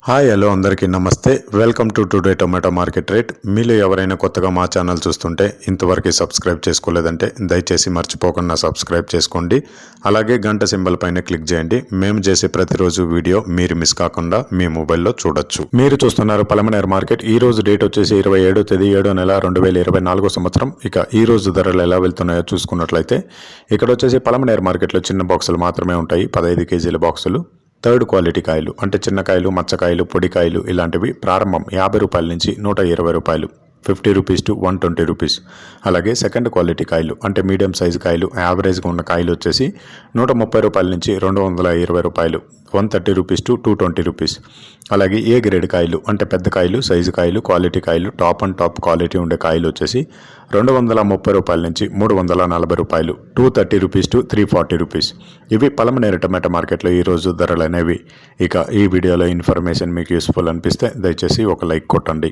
Hi hello అందరికీ నమస్తే. Welcome to today tomato market rate. మీలో ఎవరైనా కొత్తగా మా ఛానల్ చూస్తుంటే ఇంతవరకు సబ్స్క్రైబ్ చేసుకోలేదంటే దయచేసి మర్చిపోకుండా సబ్స్క్రైబ్ చేసుకోండి. అలాగే గంట సింబల్ పైన క్లిక్ చేయండి. మేము చేసే ప్రతిరోజు వీడియో మీరు మిస్ కాకుండా మీ మొబైల్లో చూడొచ్చు. మీరు చూస్తున్నారు పలమనేరు మార్కెట్. ఈ రోజు డేట్ వచ్చేసి 27 తేదీ 7 నెల 2024 సంవత్సరం. ఇక ఈ రోజు ధరలు ఎలా వెళ్తున్నాయో చూసుకున్నట్లయితే ఇక్కడ వచ్చేసి పలమనేరు మార్కెట్లో చిన్న బాక్సులు మాత్రమే ఉంటాయి. 15 కేజీల బాక్సులు. థర్డ్ క్వాలిటీ కాయలు అంటే చిన్నకాయలు, మచ్చకాయలు, పొడికాయలు ఇలాంటివి ప్రారంభం 50 రూపాయల నుంచి 120 రూపాయలు, 50 రూపీస్ టు 120 రూపీస్. అలాగే సెకండ్ క్వాలిటీ కాయలు అంటే మీడియం సైజు కాయలు, యావరేజ్గా ఉన్న కాయలు వచ్చేసి 130 రూపాయల నుంచి 220 రూపాయలు, 130 రూపీస్ టు 220 రూపీస్. అలాగే ఏ గ్రేడ్ కాయలు అంటే పెద్ద కాయలు, సైజు కాయలు, క్వాలిటీ కాయలు, టాప్ అండ్ టాప్ క్వాలిటీ ఉండే కాయలు వచ్చేసి 230 రూపాయల నుంచి 340 రూపాయలు, 230 రూపీస్ టు 340 రూపీస్. ఇవి పలమనేరు టమాటా మార్కెట్లో ఈరోజు ధరలు అనేవి. ఇక ఈ వీడియోలో ఇన్ఫర్మేషన్ మీకు యూస్ఫుల్ అనిపిస్తే దయచేసి ఒక లైక్ కొట్టండి.